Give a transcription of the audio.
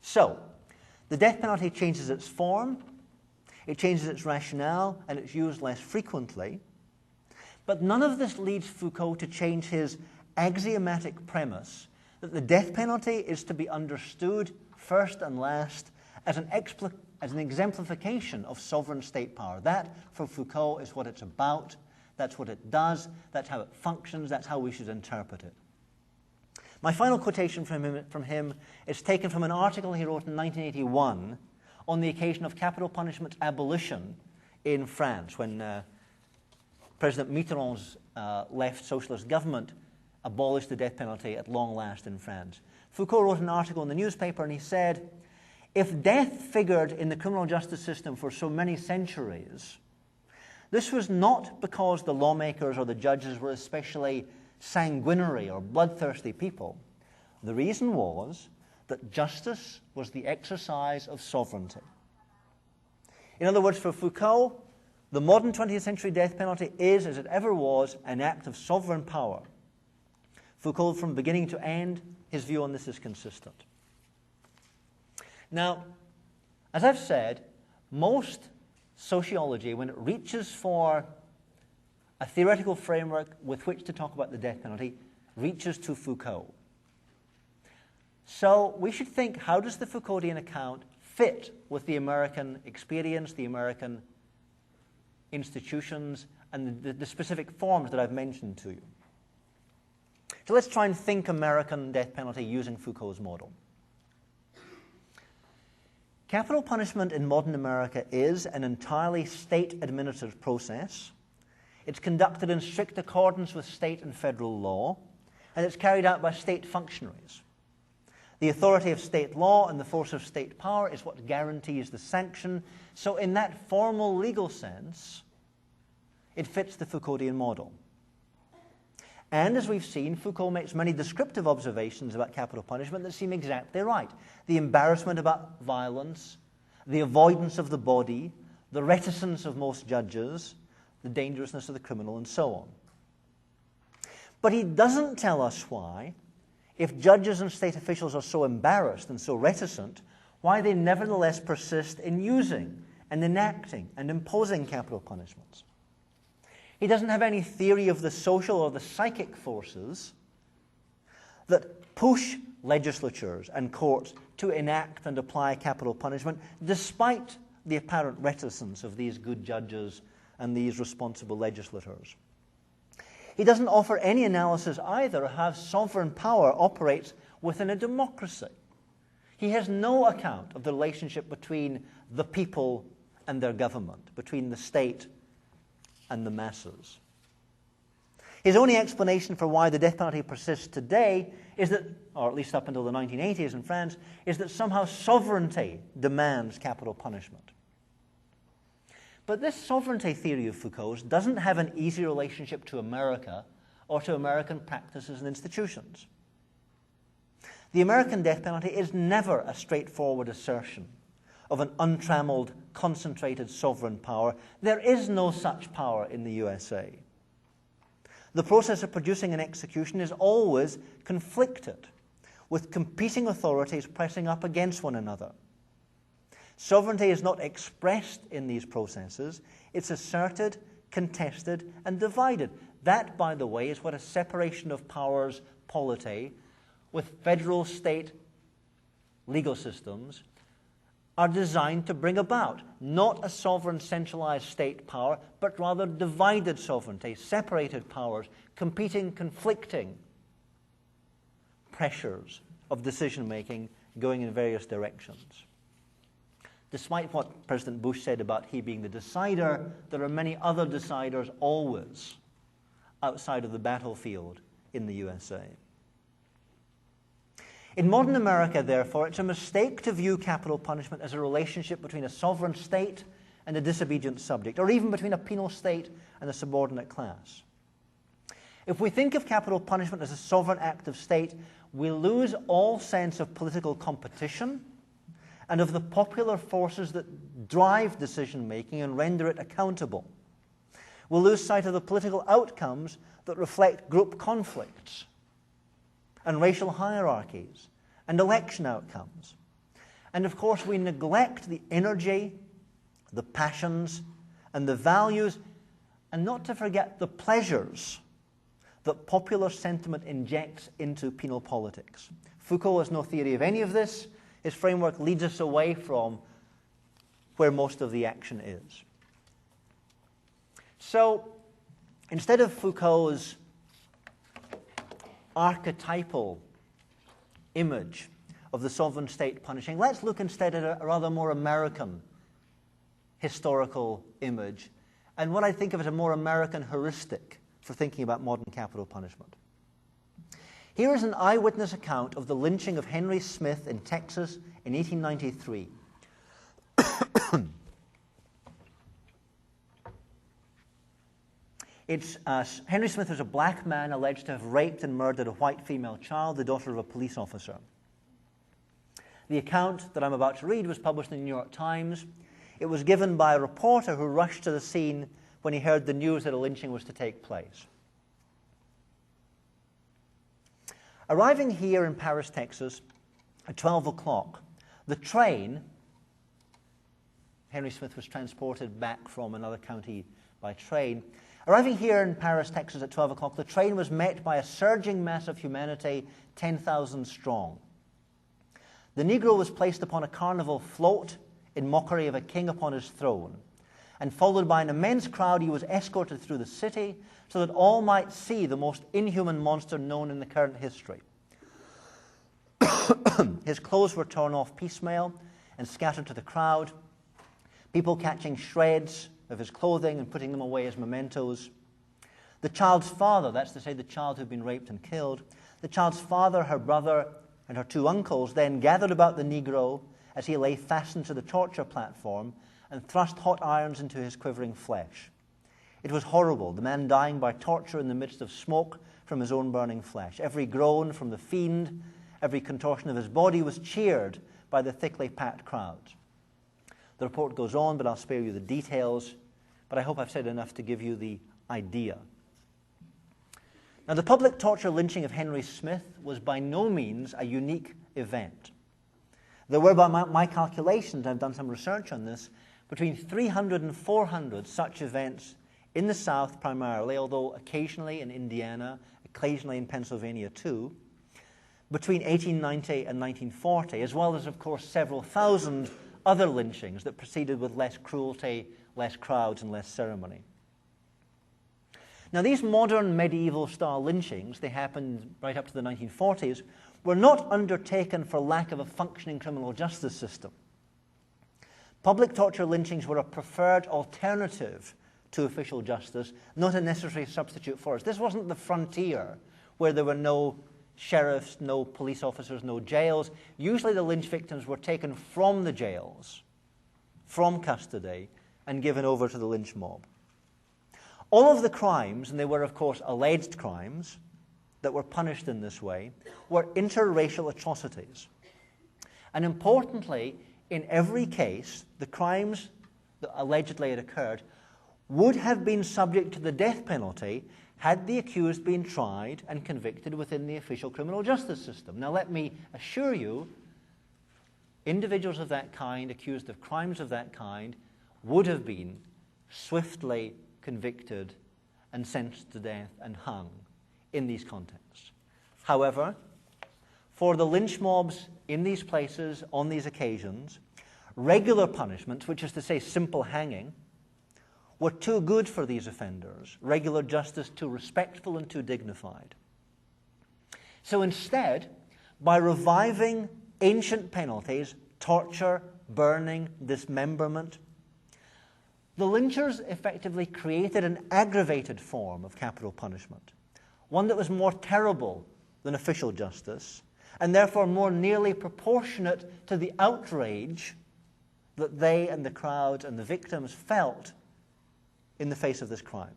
So, the death penalty changes its form, it changes its rationale, and it's used less frequently. But none of this leads Foucault to change his axiomatic premise that the death penalty is to be understood first and last as an exemplification of sovereign state power. That, for Foucault, is what it's about. That's what it does. That's how it functions. That's how we should interpret it. My final quotation from him is taken from an article he wrote in 1981 on the occasion of capital punishment abolition in France, when President Mitterrand's left socialist government abolished the death penalty at long last in France. Foucault wrote an article in the newspaper and he said, if death figured in the criminal justice system for so many centuries, this was not because the lawmakers or the judges were especially sanguinary or bloodthirsty people. The reason was that justice was the exercise of sovereignty. In other words, for Foucault, the modern 20th century death penalty is, as it ever was, an act of sovereign power. Foucault, from beginning to end, his view on this is consistent. Now, as I've said, most sociology, when it reaches for a theoretical framework with which to talk about the death penalty, reaches to Foucault. So we should think, how does the Foucauldian account fit with the American experience, the American institutions, and the specific forms that I've mentioned to you? So let's try and think American death penalty using Foucault's model. Capital punishment in modern America is an entirely state-administered process. It's conducted in strict accordance with state and federal law, and it's carried out by state functionaries. The authority of state law and the force of state power is what guarantees the sanction. So in that formal legal sense, it fits the Foucauldian model. And as we've seen, Foucault makes many descriptive observations about capital punishment that seem exactly right. The embarrassment about violence, the avoidance of the body, the reticence of most judges, the dangerousness of the criminal, and so on. But he doesn't tell us why, if judges and state officials are so embarrassed and so reticent, why they nevertheless persist in using and enacting and imposing capital punishments. He doesn't have any theory of the social or the psychic forces that push legislatures and courts to enact and apply capital punishment, despite the apparent reticence of these good judges and these responsible legislators. He doesn't offer any analysis either of how sovereign power operates within a democracy. He has no account of the relationship between the people and their government, between the state and the masses. His only explanation for why the death penalty persists today is that, or at least up until the 1980s in France, is that somehow sovereignty demands capital punishment. But this sovereignty theory of Foucault's doesn't have an easy relationship to America or to American practices and institutions. The American death penalty is never a straightforward assertion of an untrammeled, concentrated sovereign power. There is no such power in the USA. The process of producing an execution is always conflicted, with competing authorities pressing up against one another. Sovereignty is not expressed in these processes. It's asserted, contested, and divided. That, by the way, is what a separation of powers polity with federal state legal systems are designed to bring about. Not a sovereign centralized state power, but rather divided sovereignty, separated powers, competing, conflicting pressures of decision-making going in various directions. Despite what President Bush said about he being the decider, there are many other deciders always outside of the battlefield in the USA. In modern America, therefore, it's a mistake to view capital punishment as a relationship between a sovereign state and a disobedient subject, or even between a penal state and a subordinate class. If we think of capital punishment as a sovereign act of state, we lose all sense of political competition and of the popular forces that drive decision-making and render it accountable. We'll lose sight of the political outcomes that reflect group conflicts and racial hierarchies and election outcomes. And of course, we neglect the energy, the passions, and the values, and not to forget the pleasures that popular sentiment injects into penal politics. Foucault has no theory of any of this. His framework leads us away from where most of the action is. So, instead of Foucault's archetypal image of the sovereign state punishing, let's look instead at a rather more American historical image, and what I think of as a more American heuristic for thinking about modern capital punishment. Here is an eyewitness account of the lynching of Henry Smith in Texas in 1893. Henry Smith was a black man alleged to have raped and murdered a white female child, the daughter of a police officer. The account that I'm about to read was published in the New York Times. It was given by a reporter who rushed to the scene when he heard the news that a lynching was to take place. Arriving here in Paris, Texas, at 12 o'clock, the train, Henry Smith was transported back from another county by train. Arriving here in Paris, Texas at 12 o'clock, the train was met by a surging mass of humanity, 10,000 strong. The Negro was placed upon a carnival float in mockery of a king upon his throne, and followed by an immense crowd, he was escorted through the city so that all might see the most inhuman monster known in the current history. His clothes were torn off piecemeal and scattered to the crowd, people catching shreds of his clothing and putting them away as mementos. The child's father, that's to say the child who'd been raped and killed, the child's father, her brother, and her two uncles then gathered about the Negro as he lay fastened to the torture platform and thrust hot irons into his quivering flesh. It was horrible, the man dying by torture in the midst of smoke from his own burning flesh. Every groan from the fiend, every contortion of his body was cheered by the thickly packed crowds. The report goes on, but I'll spare you the details, but I hope I've said enough to give you the idea. Now, the public torture lynching of Henry Smith was by no means a unique event. There were, by my calculations, I've done some research on this, between 300 and 400 such events in the South primarily, although occasionally in Indiana, occasionally in Pennsylvania too, between 1890 and 1940, as well as, of course, several thousand other lynchings that proceeded with less cruelty, less crowds, and less ceremony. Now, these modern medieval-style lynchings, they happened right up to the 1940s, were not undertaken for lack of a functioning criminal justice system. Public torture lynchings were a preferred alternative to official justice, not a necessary substitute for it. This wasn't the frontier where there were no sheriffs, no police officers, no jails. Usually the lynch victims were taken from the jails, from custody, and given over to the lynch mob. All of the crimes, and they were, of course, alleged crimes that were punished in this way, were interracial atrocities. And importantly, in every case, the crimes that allegedly had occurred would have been subject to the death penalty had the accused been tried and convicted within the official criminal justice system. Now, let me assure you, individuals of that kind, accused of crimes of that kind, would have been swiftly convicted and sentenced to death and hung in these contexts. However, for the lynch mobs in these places, on these occasions, regular punishments, which is to say simple hanging, were too good for these offenders, regular justice too respectful and too dignified. So instead, by reviving ancient penalties, torture, burning, dismemberment, the lynchers effectively created an aggravated form of capital punishment, one that was more terrible than official justice, and therefore more nearly proportionate to the outrage that they and the crowd and the victims felt in the face of this crime.